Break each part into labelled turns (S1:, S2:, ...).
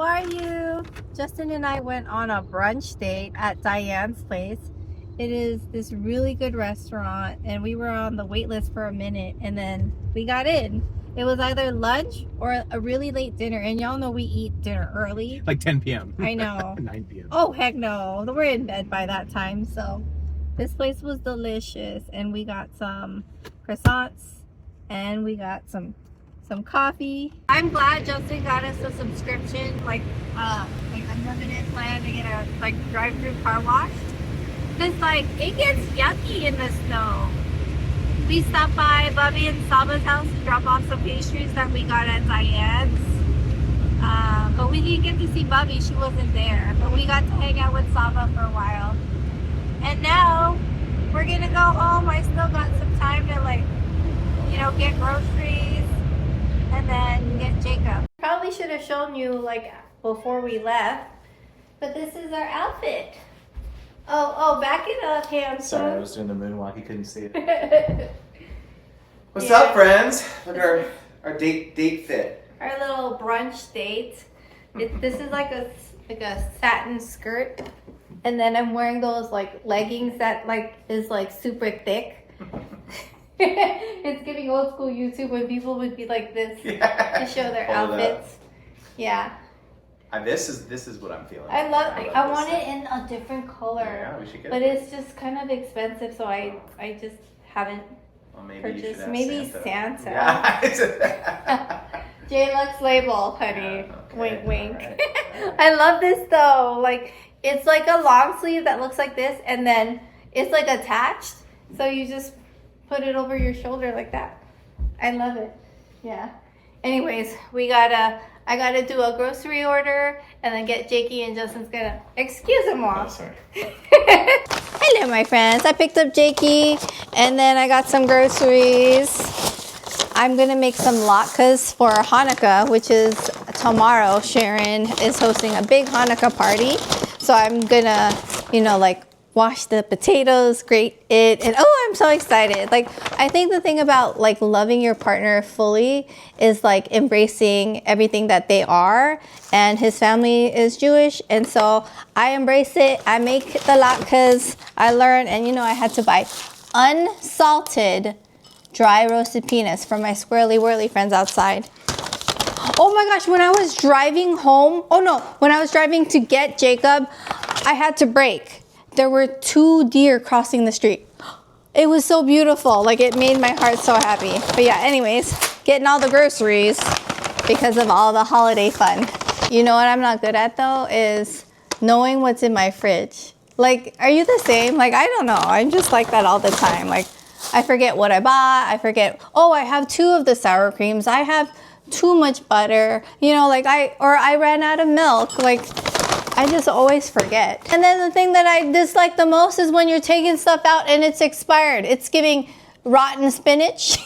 S1: are you? Justin and I went on a brunch date at Diane's place. It is this really good restaurant, and we were on the wait list for a minute, and then we got in. It was either lunch or a really late dinner, and y'all know we eat dinner early.
S2: Like 10 p.m.
S1: I know.
S2: 9 p.m.
S1: Oh, heck no. We're in bed by that time, so this place was delicious, and we got some croissants, and we got some coffee. I'm glad Justin got us a subscription, like unlimited plan to get a drive-through car wash. Cause it gets yucky in the snow. We stopped by Bubby and Saba's house to drop off some pastries that we got at Diane's. But we didn't get to see Bubby, she wasn't there. But we got to hang out with Saba for a while. And now we're gonna go home. I still got some time to get groceries and then get Jacob. Probably should have shown you before we left, but this is our outfit. Oh, back it up, handsome.
S2: Sorry, I was doing the moonwalk. You couldn't see it. What's up, friends? Look at our date fit.
S1: Our little brunch date. This is like a satin skirt, and then I'm wearing those leggings that is super thick. It's giving old school YouTube when people would be like this to show their outfits. Yeah.
S2: This is what I'm feeling.
S1: I want it in a different color.
S2: Yeah, we should get
S1: but
S2: it.
S1: it's just kind of expensive, so I just haven't purchased. Maybe Santa.
S2: Yeah.
S1: J-Lux label, honey.
S2: Yeah, okay.
S1: Wink, wink.
S2: Right.
S1: I love this though. It's like a long sleeve that looks like this, and then it's attached, so you just put it over your shoulder like that. I love it. Yeah. Anyways, I gotta do a grocery order and then get Jakey, and Justin's gonna excuse him all.
S2: Oh, sorry.
S1: Hello, my friends. I picked up Jakey, and then I got some groceries. I'm gonna make some latkes for Hanukkah, which is tomorrow. Sharon is hosting a big Hanukkah party, so I'm gonna, wash the potatoes, grate it, and I'm so excited. I think the thing about loving your partner fully is embracing everything that they are, and his family is Jewish, and so I embrace it. I make the latkes. I learned, and I had to buy unsalted dry roasted peanuts for my squirrely whirly friends outside. Oh my gosh, when I was driving home, when I was driving to get Jacob, I had to brake. There were 2 deer crossing the street. It was so beautiful. It made my heart so happy. But yeah, anyways, getting all the groceries because of all the holiday fun. You know what I'm not good at though is knowing what's in my fridge. Are you the same? I don't know. I'm just like that all the time. I forget what I bought. I forget, I have 2 of the sour creams. I have too much butter. I ran out of milk. I just always forget. And then the thing that I dislike the most is when you're taking stuff out and it's expired. It's giving rotten spinach.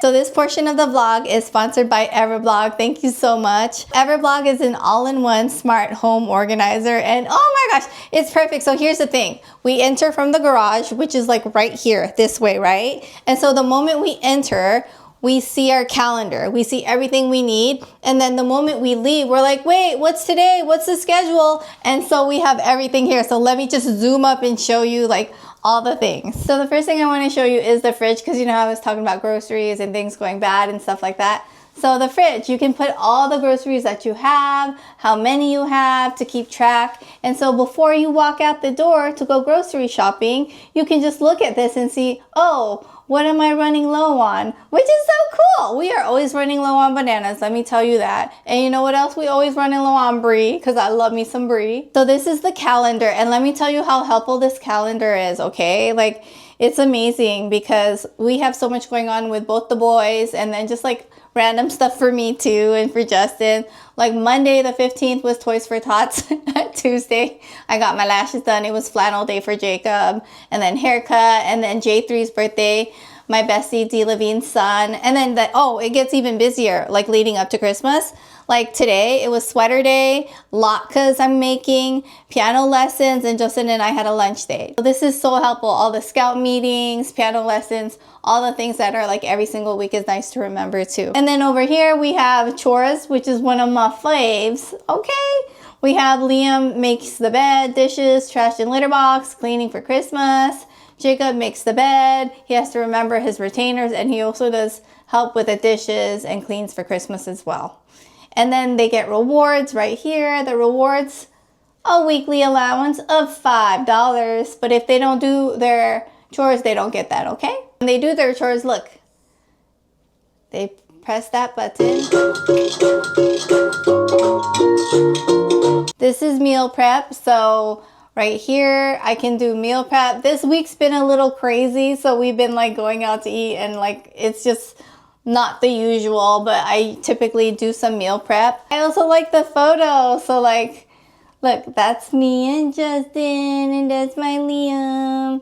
S1: So this portion of the vlog is sponsored by everblog. Thank you so much. Everblog is an all-in-one smart home organizer, and oh my gosh, it's perfect. So here's the thing. We enter from the garage, which is right here, this way, right? And so the moment we enter, we see our calendar, we see everything we need, and then the moment we leave, we're like, wait, what's today? What's the schedule? And so we have everything here. So let me just zoom up and show you all the things. So the first thing I want to show you is the fridge, because I was talking about groceries and things going bad and stuff like that. So the fridge, you can put all the groceries that you have, how many you have to keep track. And so before you walk out the door to go grocery shopping, you can just look at this and see, what am I running low on? Which is so cool. We are always running low on bananas, let me tell you that. And you know what else? We always running low on brie, because I love me some brie. So this is the calendar, and let me tell you how helpful this calendar is, okay? It's amazing because we have so much going on with both the boys, and then just random stuff for me too, and for Justin. Monday the 15th was Toys for Tots. Tuesday, I got my lashes done. It was flannel day for Jacob, and then haircut, and then J3's birthday, my bestie D. Levine's son, and then it gets even busier leading up to Christmas. Like today, it was sweater day, latkes I'm making, piano lessons, and Justin and I had a lunch day. So this is so helpful. All the scout meetings, piano lessons, all the things that are like every single week is nice to remember too. And then over here we have chores, which is one of my faves. Okay. We have Liam makes the bed, dishes, trash and litter box, cleaning for Christmas. Jacob makes the bed. He has to remember his retainers, and he also does help with the dishes and cleans for Christmas as well. And then they get rewards right here. The rewards, a weekly allowance of $5. But if they don't do their chores, they don't get that, okay? When they do their chores, look. They press that button. This is meal prep. So right here, I can do meal prep. This week's been a little crazy. So we've been like going out to eat, and like it's just not the usual, but I typically do some meal prep. I also like the photo. So like, look, that's me and Justin, and that's my Liam.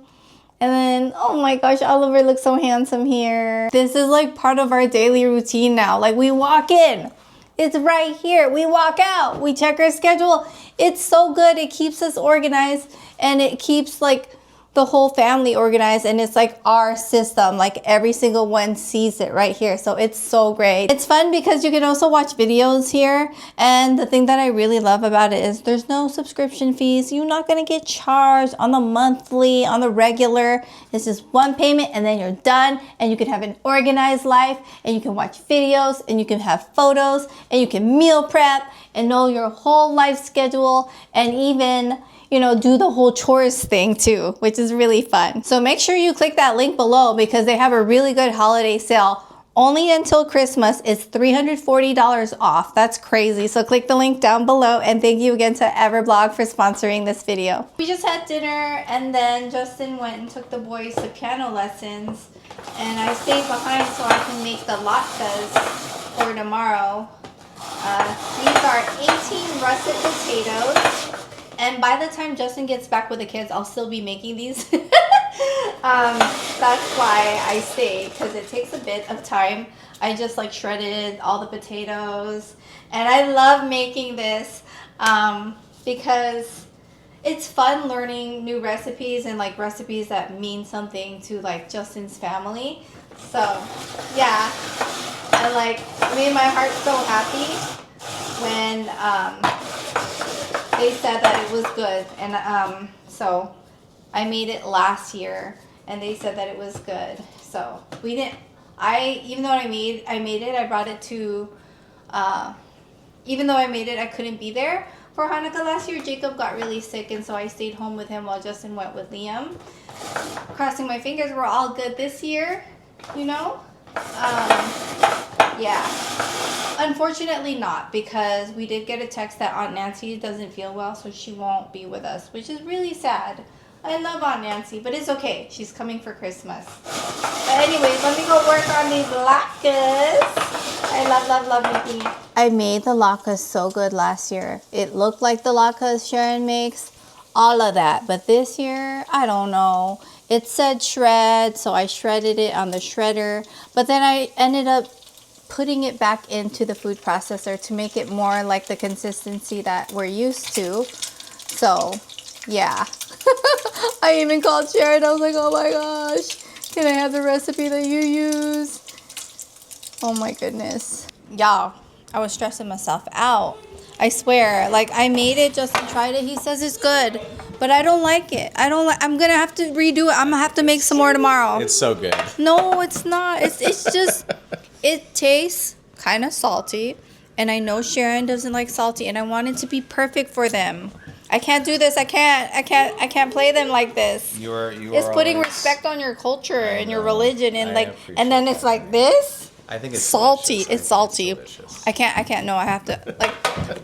S1: And then, oh my gosh, Oliver looks so handsome here. This is like part of our daily routine now. Like we walk in, it's right here. We walk out, we check our schedule. It's so good. It keeps us organized, and it keeps like the whole family organized, and it's like our system. Like every single one sees it right here. So it's so great. It's fun because you can also watch videos here. And the thing that I really love about it is there's no subscription fees. You're not going to get charged on the monthly, on the regular. It's just one payment and then you're done, and you can have an organized life, and you can watch videos, and you can have photos, and you can meal prep and know your whole life schedule, and even, you know, do the whole chores thing too, which is really fun. So make sure you click that link below because they have a really good holiday sale. Only until Christmas. It's $340 off. That's crazy. So click the link down below, and thank you again to everblog for sponsoring this video. We just had dinner, and then Justin went and took the boys to piano lessons, and I stayed behind so I can make the latkes for tomorrow. These are 18 russet potatoes. And by the time Justin gets back with the kids, I'll still be making these. That's why I stayed, because it takes a bit of time. I just like shredded all the potatoes. And I love making this because it's fun learning new recipes, and like recipes that mean something to like Justin's family. So yeah, and like made my heart so happy when they said that it was good. And so I made it last year, and they said that it was good. So we didn't, even though I made it, I brought it to, even though I made it, I couldn't be there for Hanukkah last year. Jacob got really sick, and so I stayed home with him while Justin went with Liam. Crossing my fingers we're all good this year, you know? Yeah. Unfortunately not, because we did get a text that Aunt Nancy doesn't feel well, so she won't be with us, which is really sad. I love Aunt Nancy, but it's okay. She's coming for Christmas. But anyways, let me go work on these latkes. I love making it. I made the latkes so good last year. It looked like the latkes Sharon makes, all of that. But this year, I don't know. It said shred, so I shredded it on the shredder. But then I ended up putting it back into the food processor to make it more like the consistency that we're used to. So, yeah. I even called Sharon. I was like, oh my gosh, can I have the recipe that you use? Oh my goodness. Y'all, I was stressing myself out. I swear, like I made it, Justin tried it. He says it's good, but I don't like it. I'm going to have to redo it. I'm going to have to make some more tomorrow.
S2: It's so good.
S1: No, it's not. It's just, it tastes kind of salty. And I know Sharon doesn't like salty, and I want it to be perfect for them. I can't do this. I can't play them like this. It's putting respect on your culture and your religion, and like, and then it's like this.
S2: I think it's
S1: salty.
S2: Delicious.
S1: It's salty.
S2: Delicious.
S1: I can't. No, I have to. Like,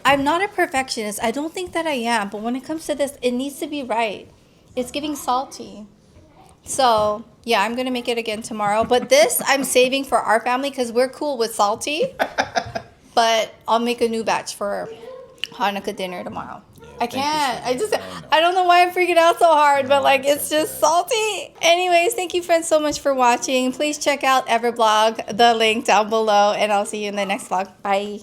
S1: I'm not a perfectionist. I don't think that I am. But when it comes to this, it needs to be right. It's giving salty. So yeah, I'm gonna make it again tomorrow. But this I'm saving for our family because we're cool with salty. But I'll make a new batch for Hanukkah dinner tomorrow. I can't. I don't know why I'm freaking out so hard, but like it's just salty. Anyways, thank you friends so much for watching. Please check out everblog, the link down below, and I'll see you in the next vlog. Bye.